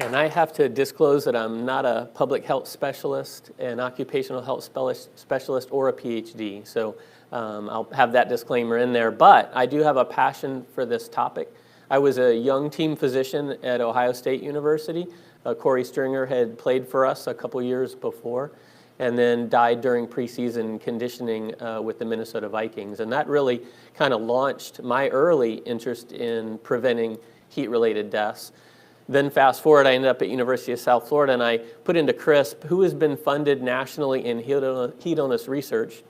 And I have to disclose that I'm not a public health specialist, an occupational health specialist, or a PhD. So I'll have that disclaimer in there. But I do have a passion for this topic. I was a young team physician at Ohio State University. Coris had played for us a couple years before, and then died during preseason conditioning with the Minnesota Vikings. And that really kind of launched my early interest in preventing heat-related deaths. Then fast forward, I ended up at University of South Florida, and I put into CRISP, who has been funded nationally in heat illness research.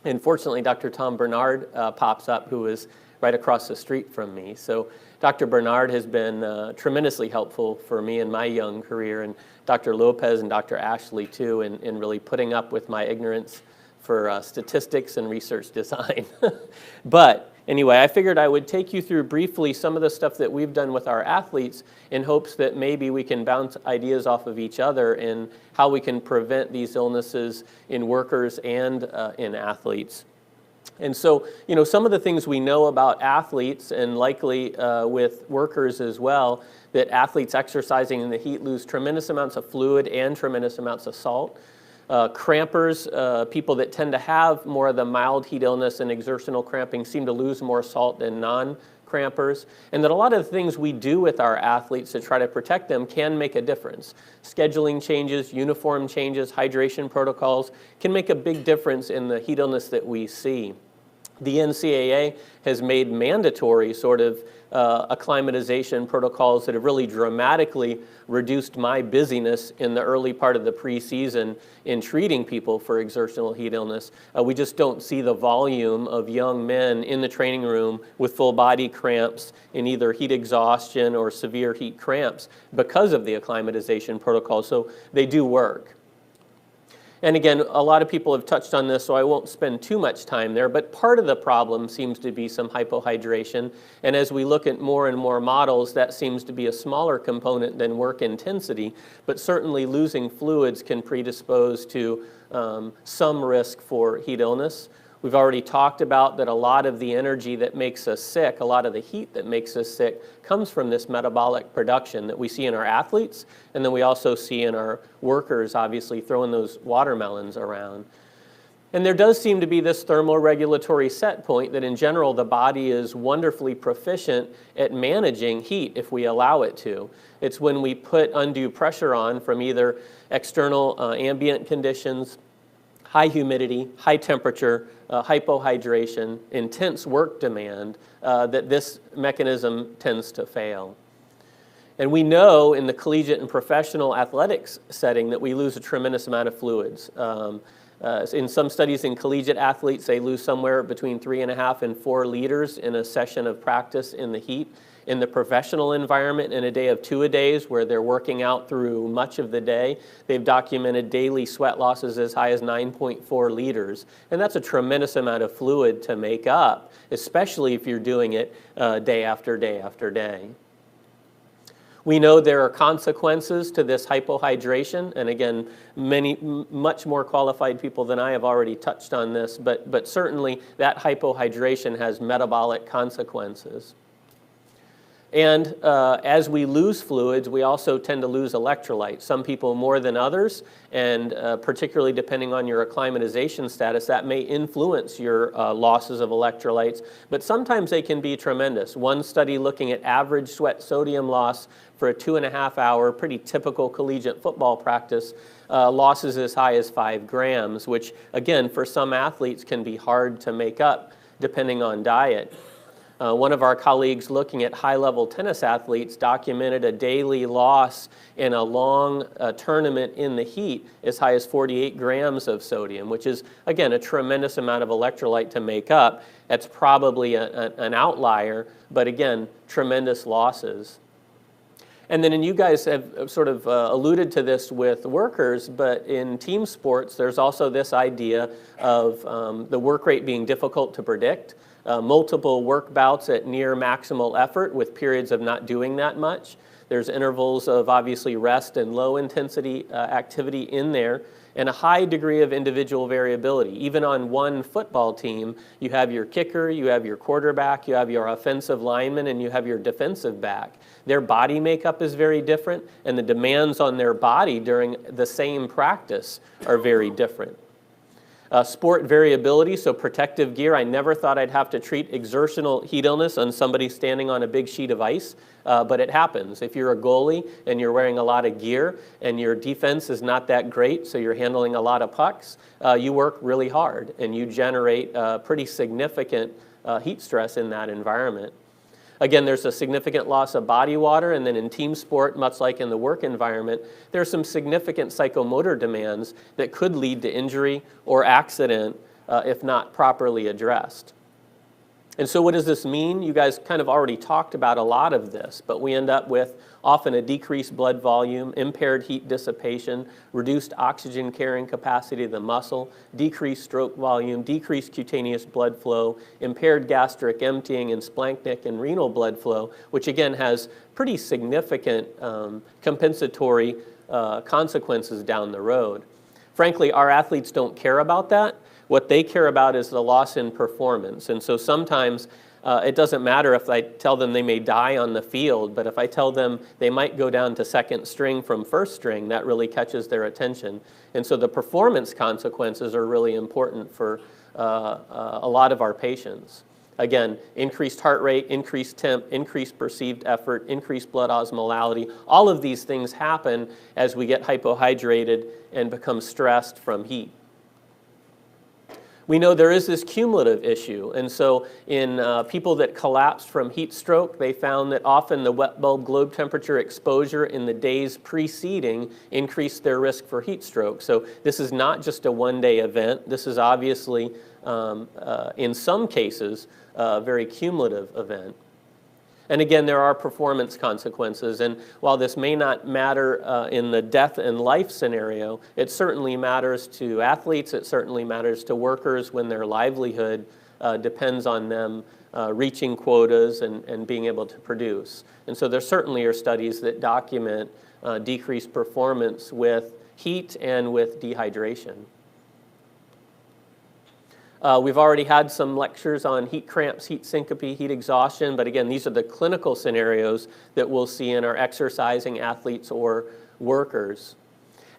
And fortunately, Dr. Tom Bernard pops up, who is right across the street from me. So Dr. Bernard has been tremendously helpful for me in my young career, and Dr. Lopez and Dr. Ashley too, in really putting up with my ignorance for statistics and research design. But anyway, I figured I would take you through briefly some of the stuff that we've done with our athletes in hopes that maybe we can bounce ideas off of each other in how we can prevent these illnesses in workers and in athletes. And so, some of the things we know about athletes, and likely with workers as well, that athletes exercising in the heat lose tremendous amounts of fluid and tremendous amounts of salt. Crampers, people that tend to have more of the mild heat illness and exertional cramping, seem to lose more salt than non-crampers. And that a lot of the things we do with our athletes to try to protect them can make a difference. Scheduling changes, uniform changes, hydration protocols can make a big difference in the heat illness that we see. The NCAA has made mandatory sort of acclimatization protocols that have really dramatically reduced my busyness in the early part of the preseason in treating people for exertional heat illness. We just don't see the volume of young men in the training room with full body cramps in either heat exhaustion or severe heat cramps because of the acclimatization protocol. So they do work. And again, a lot of people have touched on this, so I won't spend too much time there, but part of the problem seems to be some hypohydration. And as we look at more and more models, that seems to be a smaller component than work intensity, but certainly losing fluids can predispose to some risk for heat illness. We've already talked about that a lot of the energy that makes us sick, a lot of the heat that makes us sick, comes from this metabolic production that we see in our athletes, and then we also see in our workers, obviously, throwing those watermelons around. And there does seem to be this thermoregulatory set point that in general the body is wonderfully proficient at managing heat if we allow it to. It's when we put undue pressure on from either external ambient conditions, high humidity, high temperature, hypohydration, intense work demand, that this mechanism tends to fail. And we know in the collegiate and professional athletics setting that we lose a tremendous amount of fluids. In some studies in collegiate athletes, they lose somewhere between 3.5 and 4 liters in a session of practice in the heat. In the professional environment, in a day of 2-a-days where they're working out through much of the day, they've documented daily sweat losses as high as 9.4 liters. And that's a tremendous amount of fluid to make up, especially if you're doing it day after day after day. We know there are consequences to this hypohydration, and again, much more qualified people than I have already touched on this, but certainly that hypohydration has metabolic consequences. And as we lose fluids, we also tend to lose electrolytes. Some people more than others, and particularly depending on your acclimatization status, that may influence your losses of electrolytes, but sometimes they can be tremendous. One study looking at average sweat sodium loss for a 2.5-hour, pretty typical collegiate football practice, losses as high as 5 grams, which again, for some athletes can be hard to make up depending on diet. One of our colleagues looking at high-level tennis athletes documented a daily loss in a long tournament in the heat as high as 48 grams of sodium, which is, again, a tremendous amount of electrolyte to make up. That's probably an outlier, but again, tremendous losses. And then, and you guys have sort of alluded to this with workers, but in team sports, there's also this idea of the work rate being difficult to predict. multiple work bouts at near maximal effort with periods of not doing that much. There's intervals of obviously rest and low intensity activity in there, and a high degree of individual variability. Even on one football team, you have your kicker, you have your quarterback, you have your offensive lineman, and you have your defensive back. Their body makeup is very different, and the demands on their body during the same practice are very different. Sport variability, so protective gear. I never thought I'd have to treat exertional heat illness on somebody standing on a big sheet of ice, but it happens. If you're a goalie and you're wearing a lot of gear and your defense is not that great, so you're handling a lot of pucks, you work really hard and you generate pretty significant heat stress in that environment. Again, there's a significant loss of body water, and then in team sport, much like in the work environment, there's some significant psychomotor demands that could lead to injury or accident if not properly addressed. And so what does this mean? You guys kind of already talked about a lot of this, but we end up with often a decreased blood volume, impaired heat dissipation, reduced oxygen carrying capacity of the muscle, decreased stroke volume, decreased cutaneous blood flow, impaired gastric emptying and splanchnic and renal blood flow, which again has pretty significant compensatory consequences down the road. Frankly, our athletes don't care about that. What they care about is the loss in performance. And so sometimes it doesn't matter if I tell them they may die on the field, but if I tell them they might go down to second string from first string, that really catches their attention. And so the performance consequences are really important for a lot of our patients. Again, increased heart rate, increased temp, increased perceived effort, increased blood osmolality. All of these things happen as we get hypohydrated and become stressed from heat. We know there is this cumulative issue, and so in people that collapsed from heat stroke, they found that often the wet bulb globe temperature exposure in the days preceding increased their risk for heat stroke. So this is not just a one-day event. This is obviously, in some cases, a very cumulative event. And again, there are performance consequences, and while this may not matter in the death and life scenario, it certainly matters to athletes, it certainly matters to workers when their livelihood depends on them reaching quotas and being able to produce. And so there certainly are studies that document decreased performance with heat and with dehydration. We've already had some lectures on heat cramps, heat syncope, heat exhaustion, but again, these are the clinical scenarios that we'll see in our exercising athletes or workers.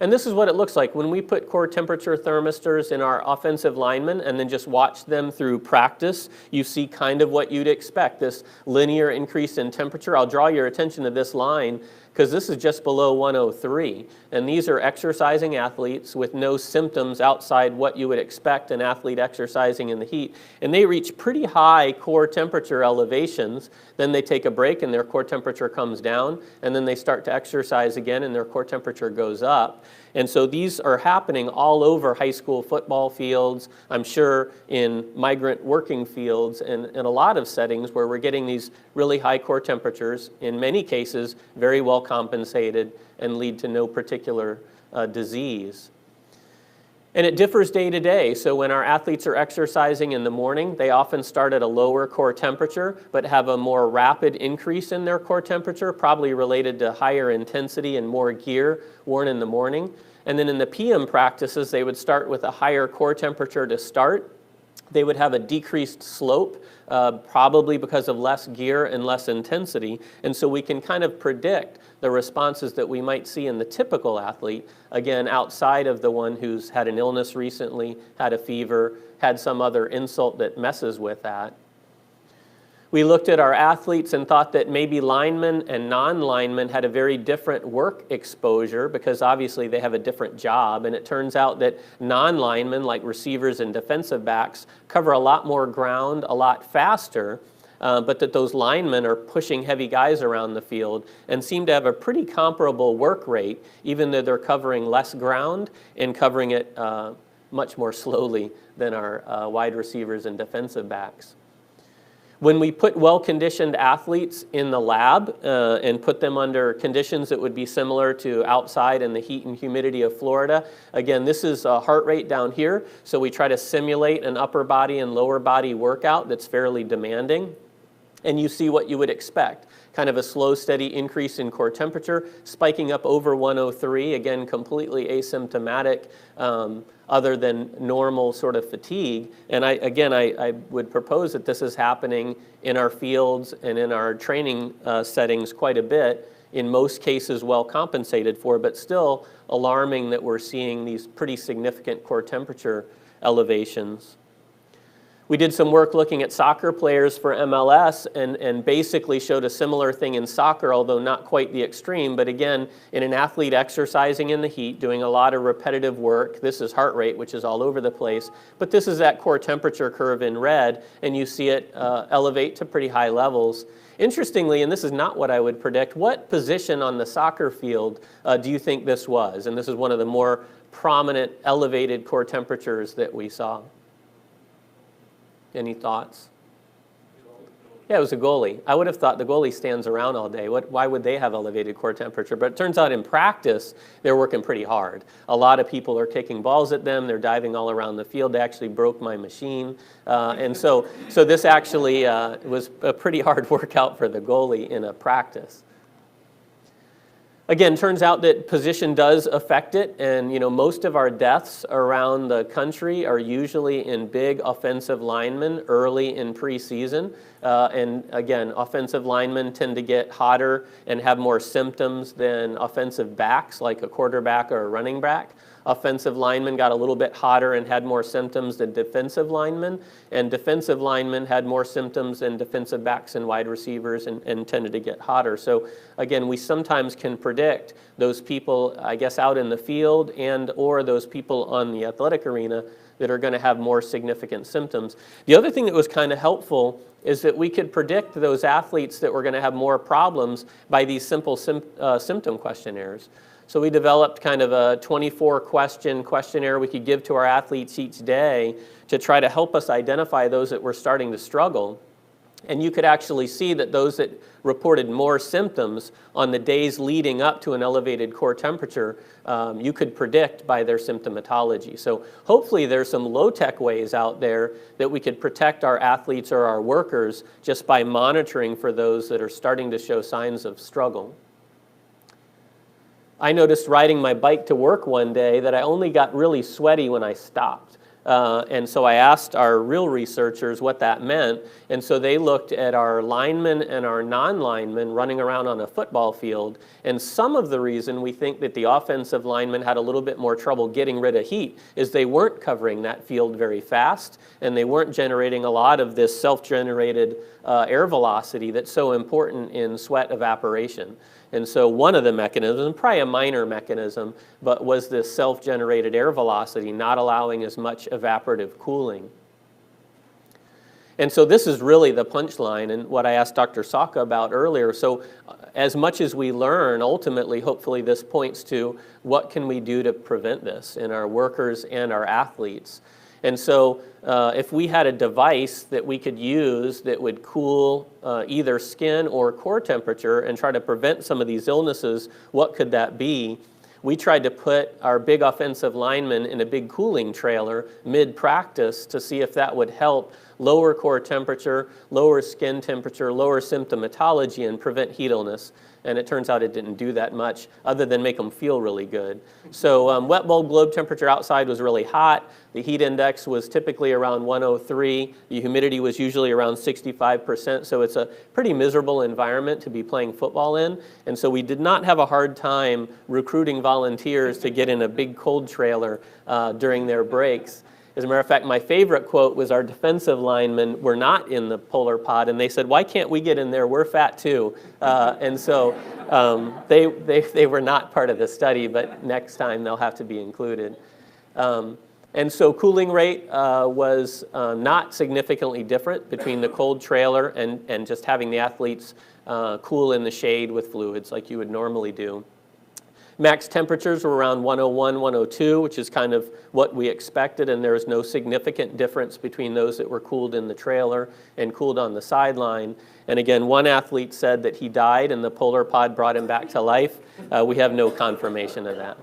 And this is what it looks like when we put core temperature thermistors in our offensive linemen and then just watch them through practice. You see kind of what you'd expect, this linear increase in temperature. I'll draw your attention to this line because this is just below 103. And these are exercising athletes with no symptoms outside what you would expect an athlete exercising in the heat. And they reach pretty high core temperature elevations. Then they take a break and their core temperature comes down. And then they start to exercise again and their core temperature goes up. And so these are happening all over high school football fields, I'm sure in migrant working fields, and in a lot of settings where we're getting these really high core temperatures, in many cases very well compensated and lead to no particular disease. And it differs day to day. So when our athletes are exercising in the morning, they often start at a lower core temperature, but have a more rapid increase in their core temperature, probably related to higher intensity and more gear worn in the morning. And then in the PM practices, they would start with a higher core temperature to start. They would have a decreased slope, probably because of less gear and less intensity. And so we can kind of predict the responses that we might see in the typical athlete, again, outside of the one who's had an illness recently, had a fever, had some other insult that messes with that. We looked at our athletes and thought that maybe linemen and non-linemen had a very different work exposure because obviously they have a different job. And it turns out that non-linemen, like receivers and defensive backs, cover a lot more ground a lot faster, but that those linemen are pushing heavy guys around the field and seem to have a pretty comparable work rate, even though they're covering less ground and covering it much more slowly than our wide receivers and defensive backs. When we put well-conditioned athletes in the lab and put them under conditions that would be similar to outside in the heat and humidity of Florida, again, this is heart rate down here, so we try to simulate an upper body and lower body workout that's fairly demanding, and you see what you would expect. Kind of a slow, steady increase in core temperature, spiking up over 103, again, completely asymptomatic, other than normal sort of fatigue. And I would propose that this is happening in our fields and in our training settings quite a bit, in most cases well compensated for, but still alarming that we're seeing these pretty significant core temperature elevations. We did some work looking at soccer players for MLS and basically showed a similar thing in soccer, although not quite the extreme. But again, in an athlete exercising in the heat, doing a lot of repetitive work, this is heart rate, which is all over the place. But this is that core temperature curve in red, and you see it elevate to pretty high levels. Interestingly, and this is not what I would predict, what position on the soccer field do you think this was? And this is one of the more prominent elevated core temperatures that we saw. Any thoughts? Yeah, it was a goalie. I would have thought the goalie stands around all day. Why would they have elevated core temperature? But it turns out in practice, they're working pretty hard. A lot of people are kicking balls at them. They're diving all around the field. They actually broke my machine. And so this actually was a pretty hard workout for the goalie in a practice. Again, turns out that position does affect it, and most of our deaths around the country are usually in big offensive linemen early in preseason. And again, offensive linemen tend to get hotter and have more symptoms than offensive backs, like a quarterback or a running back. Offensive linemen got a little bit hotter and had more symptoms than defensive linemen, and defensive linemen had more symptoms than defensive backs and wide receivers and tended to get hotter. So again, we sometimes can predict those people, I guess, out in the field and or those people on the athletic arena that are going to have more significant symptoms. The other thing that was kind of helpful is that we could predict those athletes that were going to have more problems by these simple symptom questionnaires. So we developed kind of a 24-question questionnaire we could give to our athletes each day to try to help us identify those that were starting to struggle. And you could actually see that those that reported more symptoms on the days leading up to an elevated core temperature, you could predict by their symptomatology. So hopefully there's some low-tech ways out there that we could protect our athletes or our workers just by monitoring for those that are starting to show signs of struggle. I noticed riding my bike to work one day that I only got really sweaty when I stopped. And so I asked our real researchers what that meant. And so they looked at our linemen and our non-linemen running around on a football field. And some of the reason we think that the offensive linemen had a little bit more trouble getting rid of heat is they weren't covering that field very fast, and they weren't generating a lot of this self-generated air velocity that's so important in sweat evaporation. And so one of the mechanisms, probably a minor mechanism, but was this self-generated air velocity not allowing as much evaporative cooling. And so this is really the punchline and what I asked Dr. Saka about earlier. So as much as we learn, ultimately, hopefully this points to what can we do to prevent this in our workers and our athletes. And so if we had a device that we could use that would cool either skin or core temperature and try to prevent some of these illnesses, what could that be? We tried to put our big offensive linemen in a big cooling trailer mid-practice to see if that would help lower core temperature, lower skin temperature, lower symptomatology, and prevent heat illness. And it turns out it didn't do that much other than make them feel really good. So wet bulb globe temperature outside was really hot. The heat index was typically around 103. The humidity was usually around 65%. So it's a pretty miserable environment to be playing football in. And so we did not have a hard time recruiting volunteers to get in a big cold trailer during their breaks. As a matter of fact, my favorite quote was our defensive linemen were not in the polar pod, and they said, "Why can't we get in there? We're fat too." And so they were not part of the study, but next time they'll have to be included. And so cooling rate was not significantly different between the cold trailer and just having the athletes cool in the shade with fluids like you would normally do. Max temperatures were around 101, 102, which is kind of what we expected, and there was no significant difference between those that were cooled in the trailer and cooled on the sideline. And again, one athlete said that he died and the polar pod brought him back to life. We have no confirmation of that.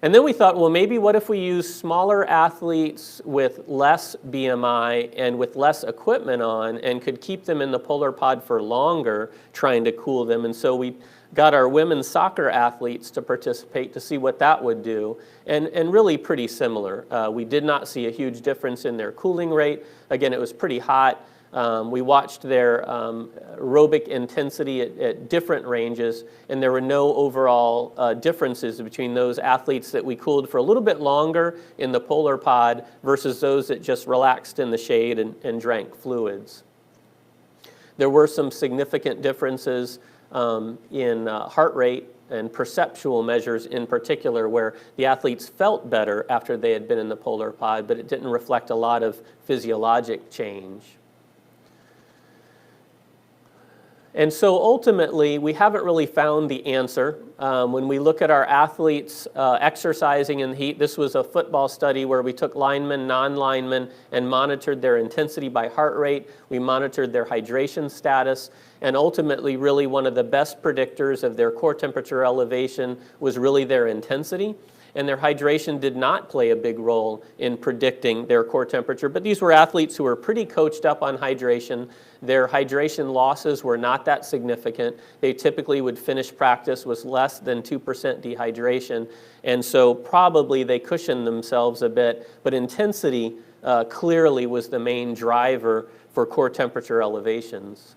And then we thought, well, maybe what if we use smaller athletes with less BMI and with less equipment on and could keep them in the polar pod for longer, trying to cool them. And so we got our women's soccer athletes to participate to see what that would do, and really pretty similar. We did not see a huge difference in their cooling rate. Again, it was pretty hot. We watched their aerobic intensity at different ranges, and there were no overall differences between those athletes that we cooled for a little bit longer in the polar pod versus those that just relaxed in the shade and drank fluids. There were some significant differences in heart rate and perceptual measures in particular, where the athletes felt better after they had been in the polar pod, but it didn't reflect a lot of physiologic change. And so ultimately, we haven't really found the answer. When we look at our athletes exercising in the heat, this was a football study where we took linemen, non-linemen, and monitored their intensity by heart rate. We monitored their hydration status. And ultimately, really one of the best predictors of their core temperature elevation was really their intensity. And their hydration did not play a big role in predicting their core temperature. But these were athletes who were pretty coached up on hydration. Their hydration losses were not that significant. They typically would finish practice with less than 2% dehydration. And so probably they cushioned themselves a bit. But intensity clearly was the main driver for core temperature elevations.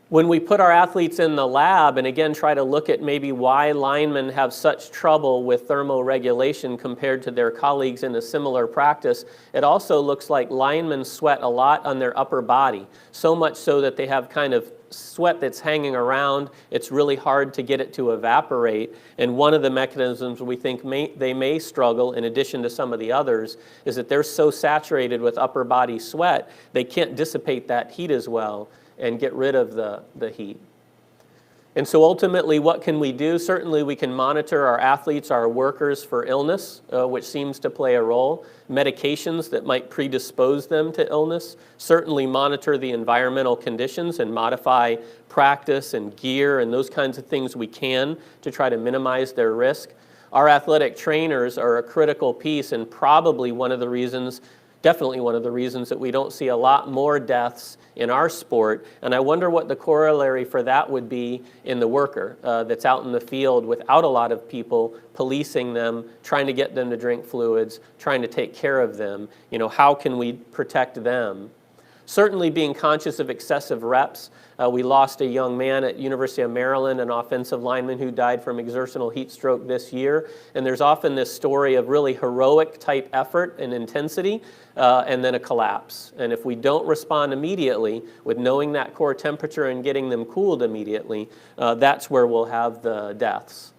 When we put our athletes in the lab and again try to look at maybe why linemen have such trouble with thermoregulation compared to their colleagues in a similar practice, it also looks like linemen sweat a lot on their upper body, so much so that they have kind of sweat that's hanging around. It's really hard to get it to evaporate. And one of the mechanisms we think they may struggle, in addition to some of the others, is that they're so saturated with upper body sweat, they can't dissipate that heat as well and get rid of the heat. And so ultimately, what can we do? Certainly we can monitor our athletes, our workers for illness, which seems to play a role. Medications that might predispose them to illness. Certainly monitor the environmental conditions and modify practice and gear and those kinds of things we can to try to minimize their risk. Our athletic trainers are a critical piece and probably one of the reasons, definitely one of the reasons that we don't see a lot more deaths in our sport. And I wonder what the corollary for that would be in the worker that's out in the field without a lot of people policing them, trying to get them to drink fluids, trying to take care of them. You know, how can we protect them? Certainly being conscious of excessive reps. We lost a young man at University of Maryland, an offensive lineman who died from exertional heat stroke this year. And there's often this story of really heroic type effort and intensity and then a collapse. And if we don't respond immediately with knowing that core temperature and getting them cooled immediately, that's where we'll have the deaths.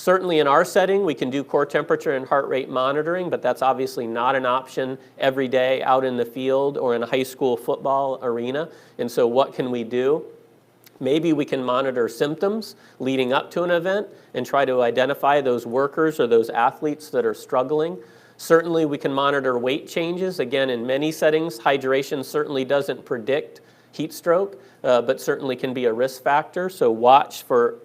Certainly in our setting, we can do core temperature and heart rate monitoring, but that's obviously not an option every day out in the field or in a high school football arena. And so what can we do? Maybe we can monitor symptoms leading up to an event and try to identify those workers or those athletes that are struggling. Certainly we can monitor weight changes. Again, in many settings, hydration certainly doesn't predict heat stroke, but certainly can be a risk factor. So watch for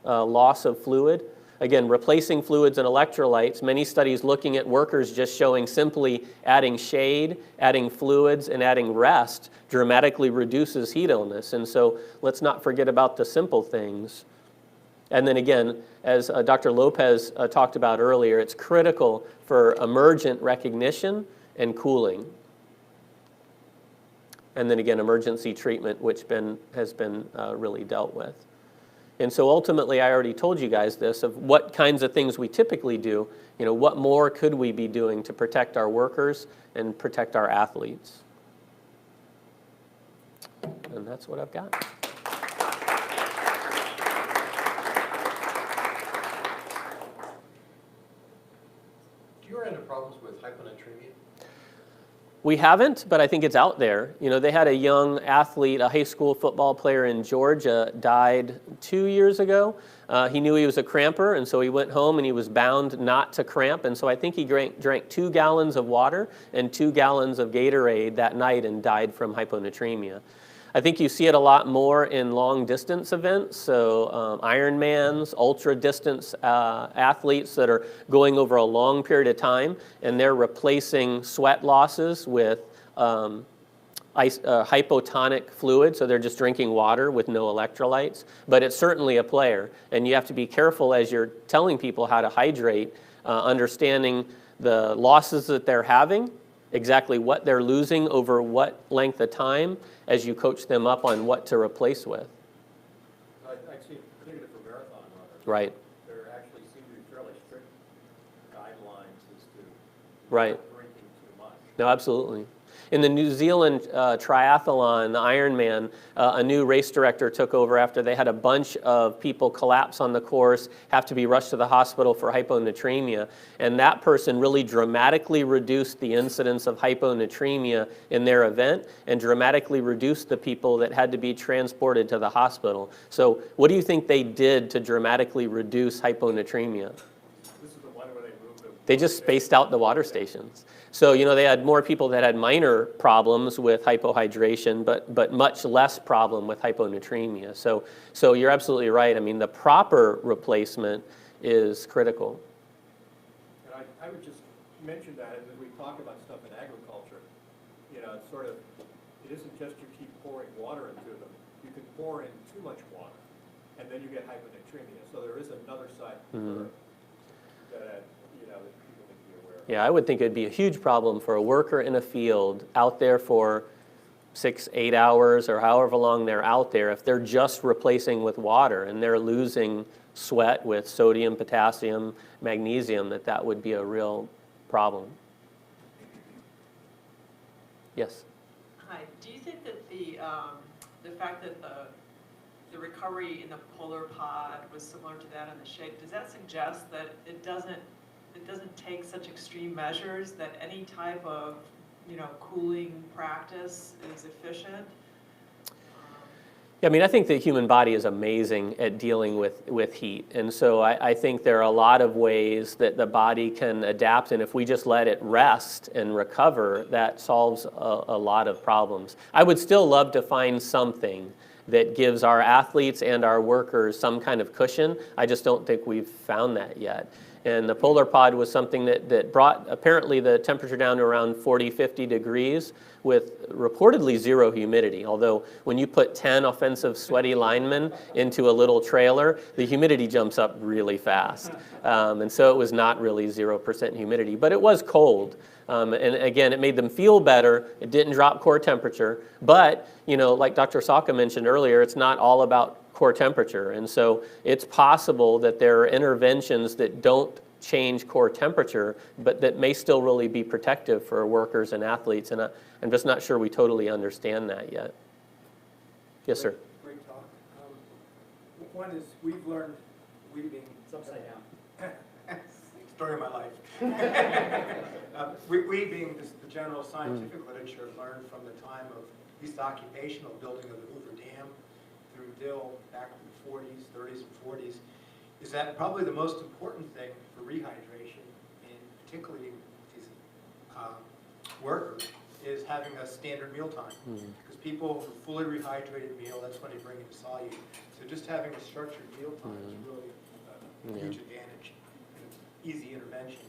loss of fluid. Again, replacing fluids and electrolytes, many studies looking at workers just showing simply adding shade, adding fluids, and adding rest dramatically reduces heat illness. And so let's not forget about the simple things. And then again, as Dr. Lopez talked about earlier, it's critical for emergent recognition and cooling. And then again, emergency treatment, which has been really dealt with. And so ultimately, I already told you guys this, of what kinds of things we typically do. You know, what more could we be doing to protect our workers and protect our athletes? And that's what I've got. Do you run into problems with hyponatremia? We haven't, but I think it's out there. You know, they had a young athlete, a high school football player in Georgia, died 2 years ago. He knew he was a cramper, and so he went home and he was bound not to cramp. And so I think he drank 2 gallons of water and 2 gallons of Gatorade that night and died from hyponatremia. I think you see it a lot more in long distance events, so Ironmans, ultra distance athletes that are going over a long period of time, and they're replacing sweat losses with hypotonic fluid, so they're just drinking water with no electrolytes. But it's certainly a player, and you have to be careful as you're telling people how to hydrate, understanding the losses that they're having, exactly what they're losing over what length of time, as you coach them up on what to replace with. I see, particularly for marathon runners. Right. There actually seem to be fairly strict guidelines as to Right. not drinking too much. No, absolutely. In the New Zealand triathlon, the Ironman, a new race director took over after they had a bunch of people collapse on the course, have to be rushed to the hospital for hyponatremia. And that person really dramatically reduced the incidence of hyponatremia in their event and dramatically reduced the people that had to be transported to the hospital. So what do you think they did to dramatically reduce hyponatremia? This is the one where they moved the... They just spaced out the water stations. So, you know, they had more people that had minor problems with hypohydration, but much less problem with hyponatremia. So you're absolutely right. I mean, the proper replacement is critical. And I would just mention that as we talk about stuff in agriculture, you know, it's sort of, it isn't just you keep pouring water into them. You can pour in too much water, and then you get hyponatremia. So there is another side that, you know, that people need to be aware of. Yeah, I would think it would be a huge problem for a worker in a field out there for 6-8 hours or however long they're out there, if they're just replacing with water and they're losing sweat with sodium, potassium, magnesium, that would be a real problem. Yes? Hi. Do you think that the fact that the recovery in the polar pod was similar to that in the shake, does that suggest that it doesn't take such extreme measures, that any type of, you know, cooling practice is efficient? Yeah, I mean, I think the human body is amazing at dealing with heat. And so I think there are a lot of ways that the body can adapt, and if we just let it rest and recover, that solves a lot of problems. I would still love to find something that gives our athletes and our workers some kind of cushion. I just don't think we've found that yet. And the polar pod was something that brought apparently the temperature down to around 40, 50 degrees with reportedly zero humidity. Although when you put 10 offensive sweaty linemen into a little trailer, the humidity jumps up really fast. And so it was not really 0% humidity, but it was cold. And again, it made them feel better. It didn't drop core temperature. But, you know, like Dr. Saka mentioned earlier, it's not all about core temperature. And so it's possible that there are interventions that don't change core temperature, but that may still really be protective for workers and athletes. And I'm just not sure we totally understand that yet. Yes, sir. Great talk. One is we've learned, we being It's upside down. story of my life. We being the general scientific literature learned from the time of at least the occupational building of the Hoover Dam through Dill back in the 40s, 30s, and 40s, is that probably the most important thing for rehydration, and particularly these workers, is having a standard meal time. Because people who fully rehydrated meal, that's when they bring in solute. So just having a structured meal time is really a huge advantage and an easy intervention.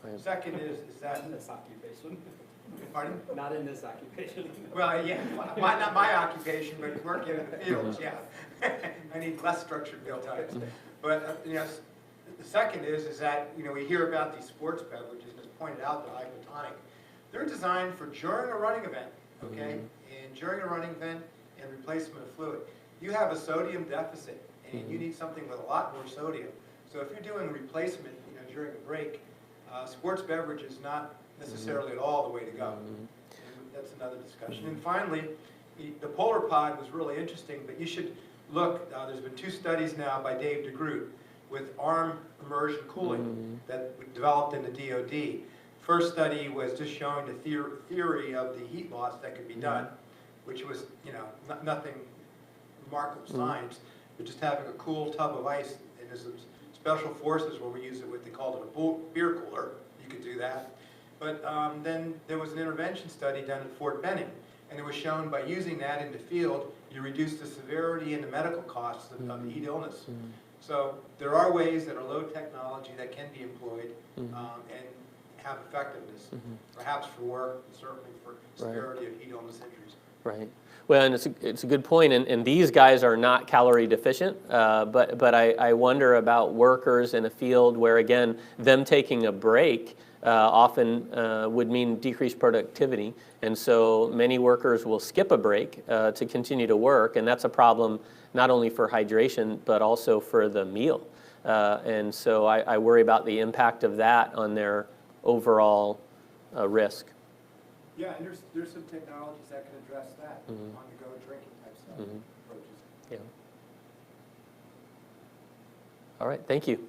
Right. Second is that... In this occupation. Pardon? Not in this occupation. Well, yeah, not my occupation, but working in the fields, yeah. I need less structured meal times. But, you know, the second is that, you know, we hear about these sports beverages, and it's pointed out, the hypotonic. They're designed for during a running event, okay? And during a running event and replacement of fluid. You have a sodium deficit, and you need something with a lot more sodium. So if you're doing a replacement, you know, during a break, sports beverage is not necessarily at all the way to go. And that's another discussion. And finally, the polar pod was really interesting, but you should look, there's been 2 studies now by Dave DeGroot with arm immersion cooling that developed in the DoD first study was just showing the theory of the heat loss that could be done, which was, nothing remarkable science, but just having a cool tub of ice, and there's some special forces where we use it with, they called it a beer cooler, you could do that. But then there was an intervention study done at Fort Benning, and it was shown by using that in the field, you reduce the severity and the medical costs of the heat illness. So there are ways that are low technology that can be employed and have effectiveness, perhaps for work, and certainly for severity of heat illness injuries. Right. Well, and it's a good point, and these guys are not calorie deficient, but I wonder about workers in a field where, again, them taking a break often would mean decreased productivity, and so many workers will skip a break to continue to work, and that's a problem not only for hydration, but also for the meal. And so I worry about the impact of that on their overall risk. Yeah, and there's some technologies that can address that, on-the-go drinking type stuff, approaches. Yeah. All right, thank you.